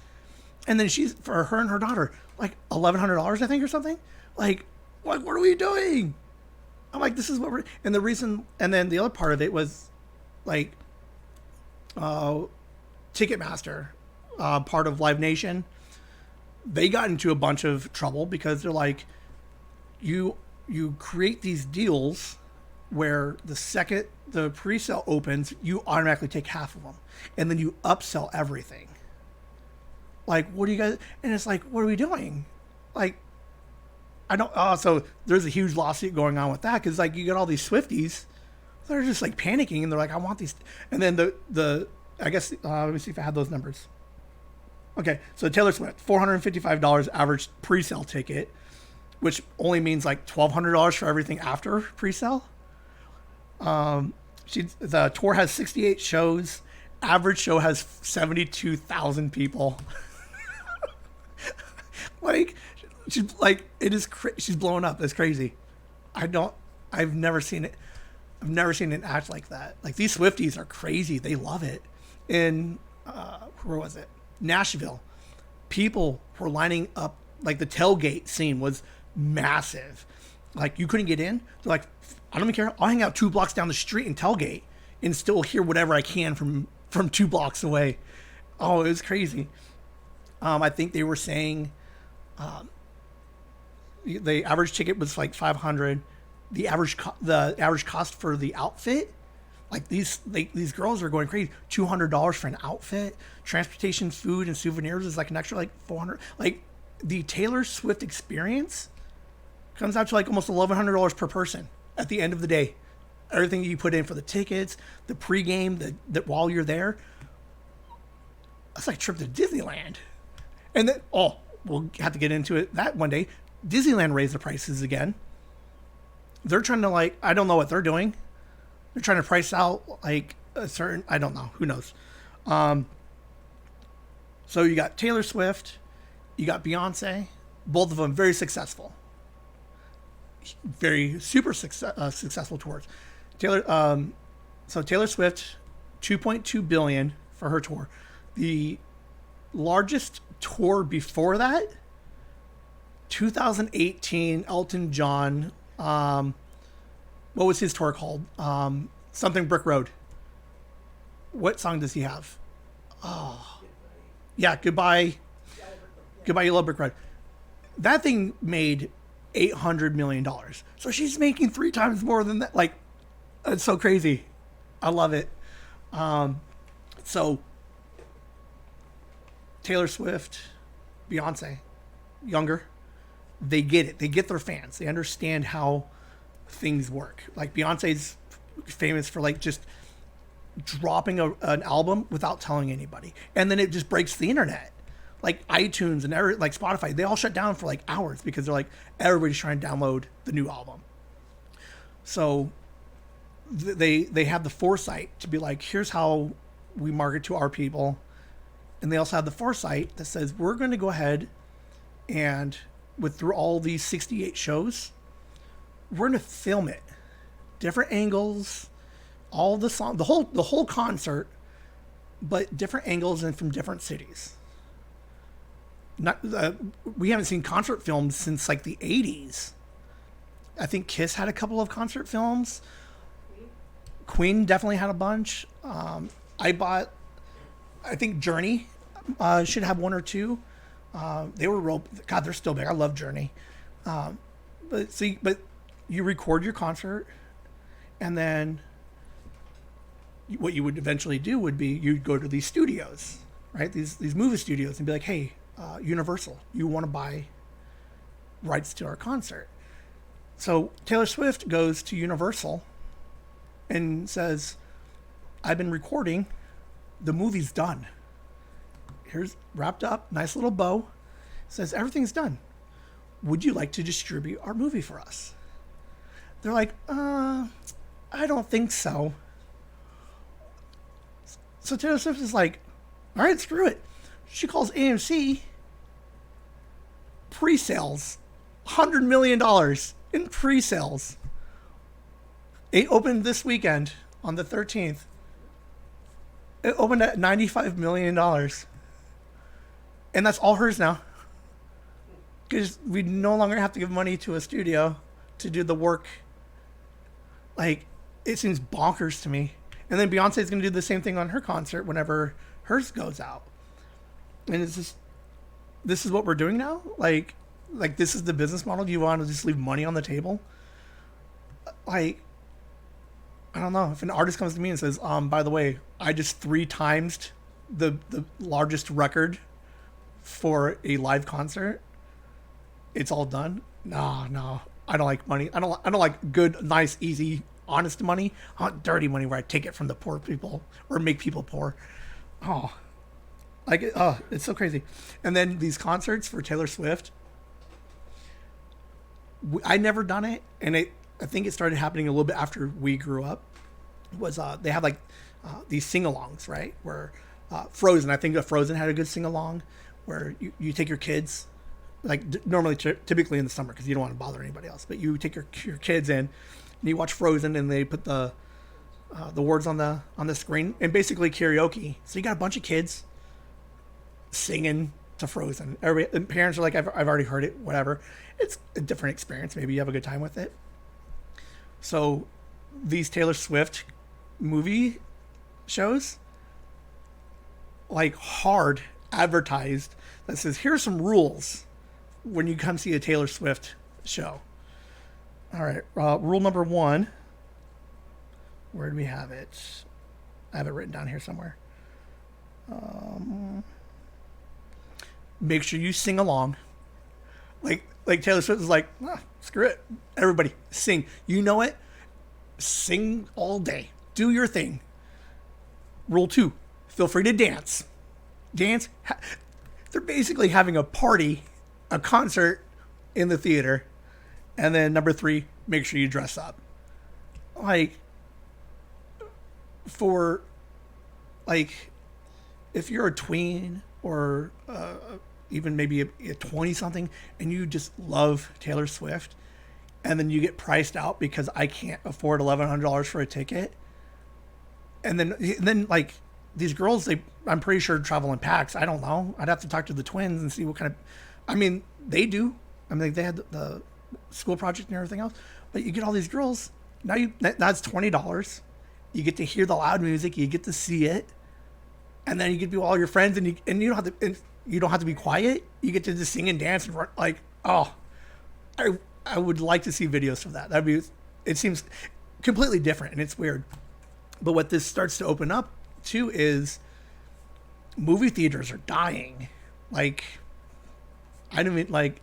And then she's, for her and her daughter, like $1,100, I think, or something. Like, what are we doing? I'm like, this is what we're, and the reason, and then the other part of it was like, Ticketmaster, part of Live Nation, they got into a bunch of trouble because they're like, you create these deals where the second the pre-sale opens, you automatically take half of them, and then you upsell everything. Like, what do you guys? And it's like, what are we doing? Like, I don't. So there's a huge lawsuit going on with that because like you get all these Swifties, they're just like panicking and they're like, I want these. And then the I guess let me see if I have those numbers. Okay, so Taylor Swift, $455 average pre-sale ticket, which only means like $1,200 for everything after pre-sale. The tour has 68 shows. Average show has 72,000 people. Like, she's like, it is. She's blowing up. That's crazy. I've never seen it. I've never seen an act like that. Like these Swifties are crazy. They love it. In where was it? Nashville. People were lining up. Like the tailgate scene was massive. Like you couldn't get in. They're like, I don't even care. I'll hang out 2 blocks down the street and tailgate and still hear whatever I can from 2 blocks away. Oh, it was crazy. I think they were saying the average ticket was like 500. The average cost for the outfit, like these girls are going crazy. $200 for an outfit. Transportation, food, and souvenirs is like an extra like 400. Like the Taylor Swift experience comes out to like almost $1,100 per person at the end of the day. Everything you put in for the tickets, the pregame, that while you're there, that's like a trip to Disneyland. And then, we'll have to get into it that one day. Disneyland raised the prices again. They're trying to like, I don't know what they're doing. They're trying to price out like a certain, I don't know, who knows. So you got Taylor Swift, you got Beyonce, both of them very successful. Very super successful tours. So Taylor Swift, 2.2 billion for her tour. The largest tour before that, 2018, Elton John. What was his tour called? Something Brick Road. What song does he have? Oh, yeah, Goodbye. Goodbye, You Love Brick Road. That thing made $800 million. So she's making 3 times more than that. Like, it's so crazy. I love it. So Taylor Swift, Beyonce, younger, they get it. They get their fans. They understand how things work. Like Beyonce's famous for like just dropping an album without telling anybody, and then it just breaks the internet. Like iTunes and like Spotify, they all shut down for like hours because they're like everybody's trying to download the new album. So they have the foresight to be like, here's how we market to our people, and they also have the foresight that says we're going to go ahead and through all these 68 shows, we're going to film it, different angles, all the song, the whole concert, but different angles and from different cities. Not we haven't seen concert films since like the 80s. I think Kiss had a couple of concert films. Queen definitely had a bunch. I think Journey should have 1 or 2. They were God, they're still big. I love Journey. But you record your concert, and then what you would eventually do would be you'd go to these studios, right? These movie studios, and be like, hey, Universal, you want to buy rights to our concert? So Taylor Swift goes to Universal and says, I've been recording. The movie's done. Here's wrapped up, nice little bow. Says everything's done. Would you like to distribute our movie for us? They're like, I don't think so. So Taylor Swift is like, all right, screw it. She calls AMC. Pre-sales, $100 million in pre-sales. It opened this weekend on the 13th. It opened at $95 million. And that's all hers now. Because we no longer have to give money to a studio to do the work. Like, it seems bonkers to me. And then Beyonce's going to do the same thing on her concert whenever hers goes out. And it's just, this is what we're doing now? Like this is the business model? Do you want to just leave money on the table? Like, I don't know. If an artist comes to me and says, by the way, I just 3 times the largest record for a live concert, it's all done. No. I don't like money. I don't like good, nice, easy, honest money. I want dirty money where I take it from the poor people or make people poor. It's so crazy. And then these concerts for Taylor Swift, I never done it, and I think it started happening a little bit after we grew up. Was they have like these sing-alongs, right? Where Frozen, I think Frozen had a good sing-along where you take your kids, like normally typically in the summer because you don't want to bother anybody else, but you take your kids in and you watch Frozen, and they put the words on the screen and basically karaoke. So you got a bunch of kids singing to Frozen. Everybody, and parents are like, I've already heard it, whatever. It's a different experience. Maybe you have a good time with it. So these Taylor Swift movie shows, like, hard advertised that says, here's some rules when you come see a Taylor Swift show. All right, rule number 1. Where do we have it? I have it written down here somewhere. Make sure you sing along. Like Taylor Swift is like, screw it. Everybody sing. You know it. Sing all day. Do your thing. Rule 2, feel free to dance. Dance. They're basically having a party, a concert in the theater. And then number 3, make sure you dress up. Like, for, like, if you're a tween or even maybe a 20-something and you just love Taylor Swift and then you get priced out because I can't afford $1,100 for a ticket, and then like, these girls, I'm pretty sure travel in packs. I don't know. I'd have to talk to the twins and see what kind of, I mean, they do. I mean, they had the school project and everything else, but you get all these girls. Now that's $20. You get to hear the loud music. You get to see it, and then you get to all your friends, and you don't have to. And you don't have to be quiet. You get to just sing and dance and run, like, oh, I would like to see videos of that. It seems completely different and it's weird. But what this starts to open up to is movie theaters are dying. Like, I don't mean, like,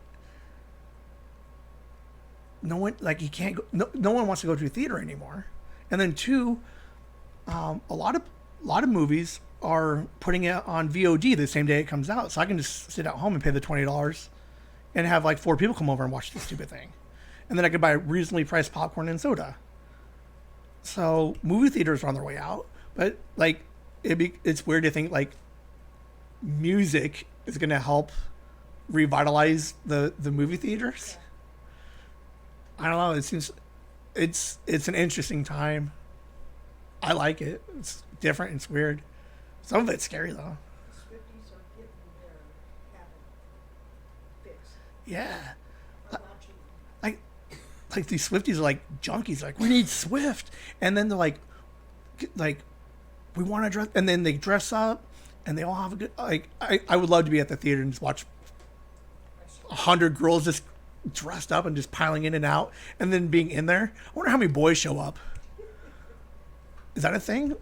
no one, like, you can't go, no one wants to go to a theater anymore. And then 2, a lot of movies are putting it on VOD the same day it comes out, so I can just sit at home and pay the $20 and have like 4 people come over and watch this stupid thing, and then I could buy reasonably priced popcorn and soda. So movie theaters are on their way out, but like, it's weird to think like music is going to help revitalize the movie theaters. I don't know. It seems it's an interesting time. I like it. It's different. It's weird. Some of it's scary though. Swifties are getting their habit fixed. Yeah. I'm watching. Like these Swifties are like junkies. Like, we need Swift, and then they're like we want to dress, and then they dress up, and they all have a good. Like, I would love to be at the theater and just watch 100 girls just dressed up and just piling in and out, and then being in there. I wonder how many boys show up. Is that a thing?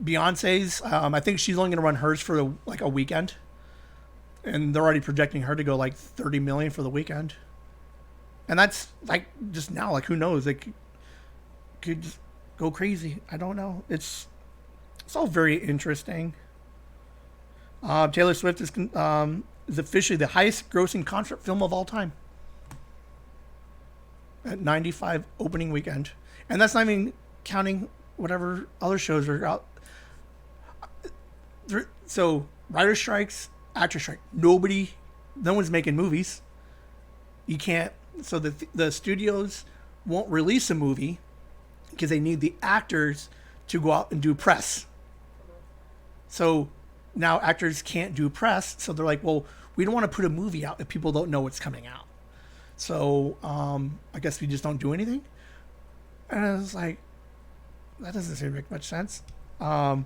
Beyonce's, I think she's only going to run hers for like a weekend, and they're already projecting her to go like 30 million for the weekend. And that's like just now, like, who knows? They could just go crazy. I don't know. It's all very interesting. Taylor Swift is officially the highest grossing concert film of all time at 95 opening weekend. And that's not even counting whatever other shows are out. So writer strikes, actor strike. No one's making movies. You can't. So the studios won't release a movie because they need the actors to go out and do press. So now actors can't do press. So they're like, well, we don't want to put a movie out if people don't know what's coming out. So I guess we just don't do anything. And I was like, that doesn't seem to make much sense. But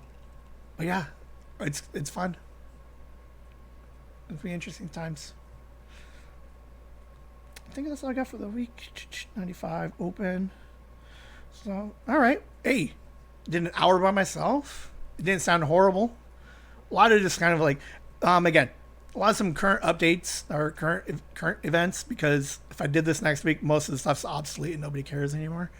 yeah, it's fun. It'll be interesting times. I think that's all I got for the week. 95 open. So, all right. Hey, did an hour by myself. It didn't sound horrible. A lot of just kind of like, again, a lot of some current updates or current events, because if I did this next week, most of the stuff's obsolete and nobody cares anymore.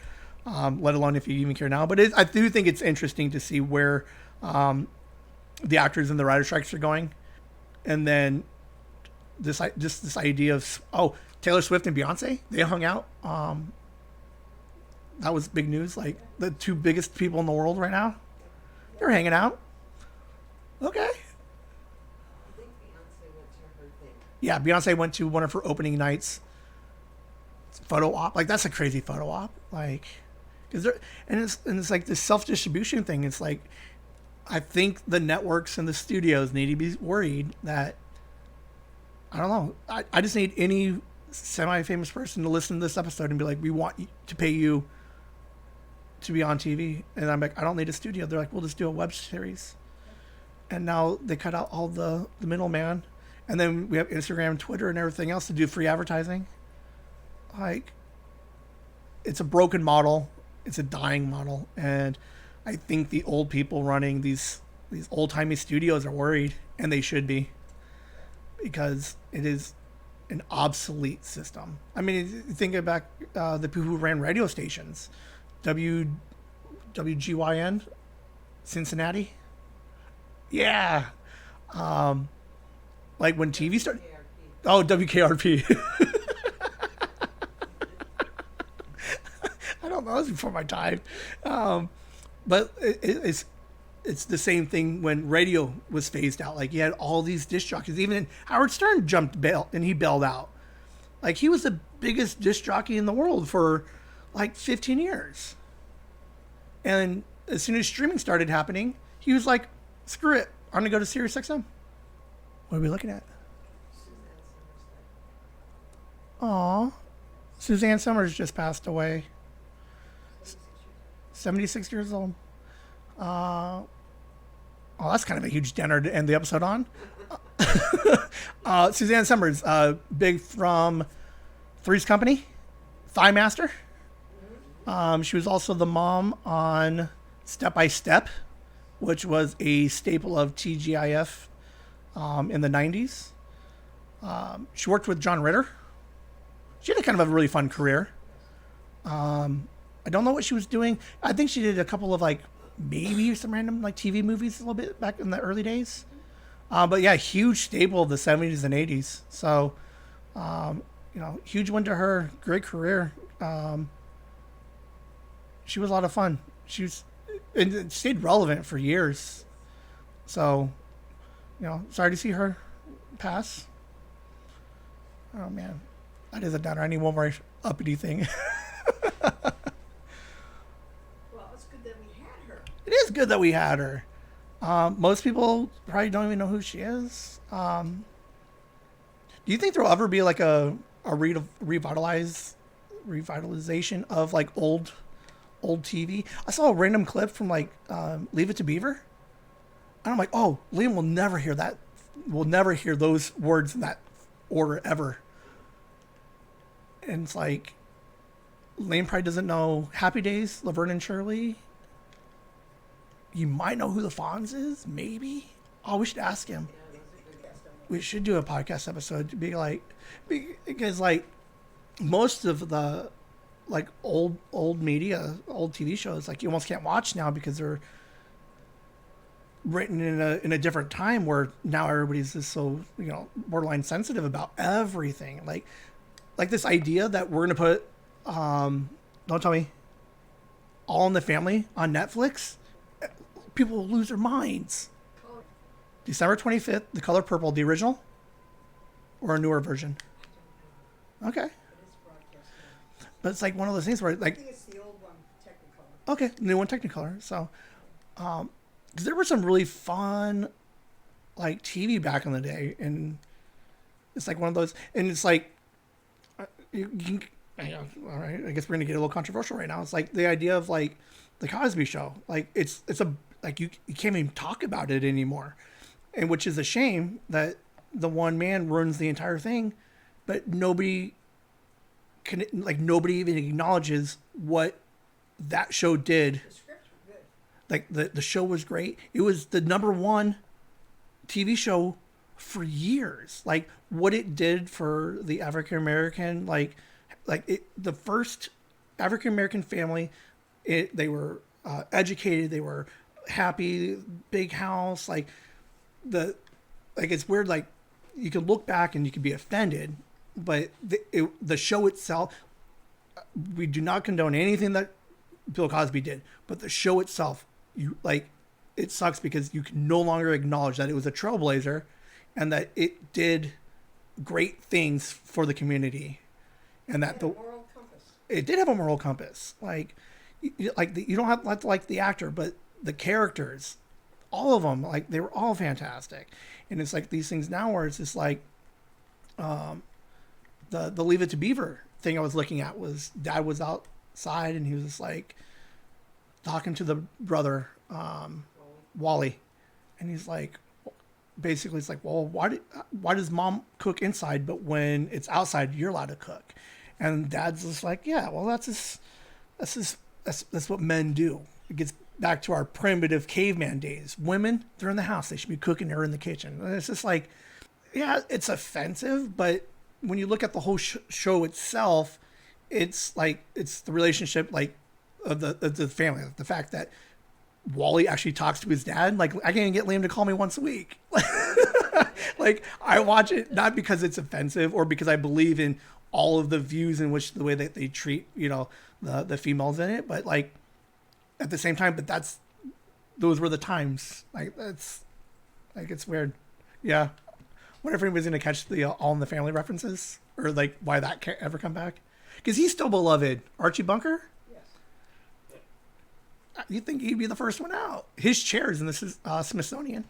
Let alone if you even care now. But I do think it's interesting to see where the actors and the writer strikes are going, and then this idea of Taylor Swift and Beyonce, they hung out. That was big news. Like, the 2 biggest people in the world right now, they're hanging out. Okay. I think Beyonce went to her thing. Yeah, Beyonce went to one of her opening nights. Photo op, like, that's a crazy photo op. Like, it's like this self-distribution thing. It's like, I think the networks and the studios need to be worried that I don't know. I just need any semi-famous person to listen to this episode and be like, "We want to pay you to be on TV," and I'm like, "I don't need a studio." They're like, "We'll just do a web series," and now they cut out all the middleman, and then we have Instagram, Twitter, and everything else to do free advertising. Like, it's a broken model. It's a dying model, and I think the old people running these old timey studios are worried, and they should be, because it is an obsolete system. I mean, think about the people who ran radio stations, WGYN, Cincinnati. Yeah, like when TV started. ARP. Oh, WKRP. I don't know. That was before my time. But it's the same thing when radio was phased out. Like, you had all these disc jockeys. Even Howard Stern and he bailed out. Like, he was the biggest disc jockey in the world for like 15 years. And as soon as streaming started happening, he was like, "Screw it, I'm gonna go to Sirius XM." What are we looking at? Suzanne Summers Aw, Suzanne Summers just passed away, died 76 years old. Oh, that's kind of a huge downer to end the episode on. Suzanne Summers, big from Three's Company, Thigh Master. She was also the mom on Step by Step, which was a staple of TGIF in the 90s. She worked with John Ritter. She had a kind of a really fun career. I don't know what she was doing. I think she did a couple of like maybe some random like TV movies a little bit back in the early days. But yeah, huge staple of the 70s and 80s. So, huge one to her. Great career. She was a lot of fun. She was, and it stayed relevant for years. So, sorry to see her pass. Oh man, that is a downer. I need one more uppity thing. Well, it's good that we had her. It is good that we had her. Most people probably don't even know who she is. Do you think there'll ever be like a revitalization of like old TV? I saw a random clip from like Leave It to Beaver, and I'm like, oh, Liam will never hear that. Will never hear those words in that order ever. And it's like, Liam probably doesn't know Happy Days, Laverne and Shirley. You might know who the Fonz is, maybe. Oh, we should ask him. Yeah, those are good guests. We should do a podcast episode to be like, because like most of the like old media, old TV shows, like you almost can't watch now because they're written in a different time where now everybody's just so borderline sensitive about everything. Like this idea that we're gonna put don't tell me, All in the Family on Netflix. People will lose their minds. Oh, December 25th, The Color Purple, the original, or a newer version? Okay. it is broadcast now. But it's like one of those things where I like, think it's the old one, Technicolor. okay, new one Technicolor. So, 'cause there were some really fun like TV back in the day, and it's like one of those, and it's like you can, all right, I guess we're gonna get a little controversial right now. It's like the idea of like the Cosby Show, like it's a like you can't even talk about it anymore, and which is a shame that the one man ruins the entire thing, but nobody even acknowledges what that show did. The scripts were good. Like the show was great. It was the number one TV show for years. Like what it did for the African American, the first African American family, they were educated, they were happy, big house. It's weird. Like you can look back and you can be offended, but the show itself, we do not condone anything that Bill Cosby did, but the show itself, it sucks because you can no longer acknowledge that it was a trailblazer and that it did great things for the community, and that It had a moral compass. it did have a moral compass. You don't have to like the actor, but the characters all of them, like they were all fantastic. And it's like these things now where it's just like the Leave It to Beaver thing I was looking at was dad was outside and he was just like talking to the brother Wally, and he's like, basically it's like, well, why does mom cook inside, but when it's outside you're allowed to cook? And dad's just like, yeah, well that's what men do. It gets back to our primitive caveman days. Women, they're in the house, they should be cooking, they're in the kitchen. And it's just like, yeah, it's offensive, but when you look at the whole show itself, it's like it's the relationship like of the family, the fact that Wally actually talks to his dad. Like I can't even get Liam to call me once a week. Like I watch it not because it's offensive or because I believe in all of the views in which the way that they treat, you know, the females in it, but like at the same time, but those were the times. Like that's like it's weird. Yeah. Wonder if anybody's gonna catch the All in the Family references or like why that can't ever come back, because he's still beloved. Archie Bunker. Yes. You'd think he'd be the first one out. His chair's in the Smithsonian.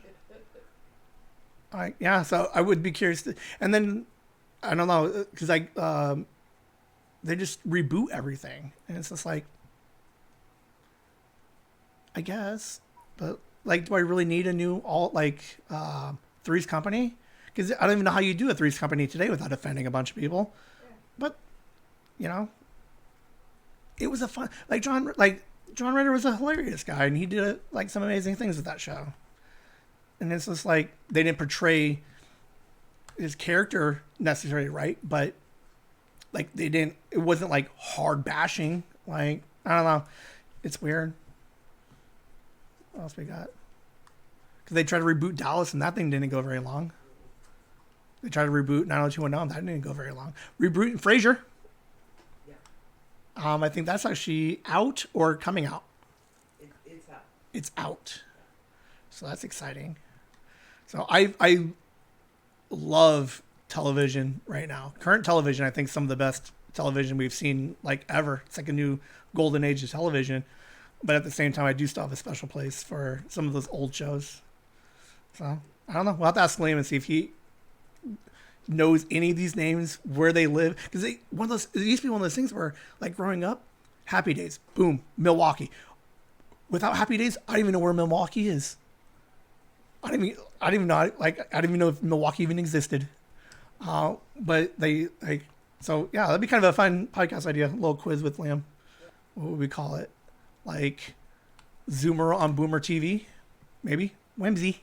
Yeah, so I would be curious to, and then I don't know because they just reboot everything, and it's just like, I guess, but like, do I really need a new Three's Company? Because I don't even know how you do a Three's Company today without offending a bunch of people. Yeah. But you know, it was a fun John Ritter was a hilarious guy, and he did like some amazing things with that show. And it's just like they didn't portray his character necessarily right, but like it wasn't like hard bashing. Like I don't know, it's weird. What else we got? Because they tried to reboot Dallas, and that thing didn't go very long. They tried to reboot 90210, that didn't go very long. Rebooting Frasier. Yeah. I think that's actually out or coming out. It's out. It's out, so that's exciting. So I love television right now. Current television, I think some of the best television we've seen like ever. It's like a new golden age of television. But at the same time, I do still have a special place for some of those old shows. So I don't know. We'll have to ask Liam and see if he knows any of these names, where they live. Because it used to be one of those things where, like growing up, Happy Days, boom, Milwaukee. Without Happy Days, I don't even know where Milwaukee is. I don't even know if Milwaukee even existed. But they like, so yeah, that'd be kind of a fun podcast idea. A little quiz with Liam. What would we call it? Like Zoomer on Boomer TV, maybe. Whimsy.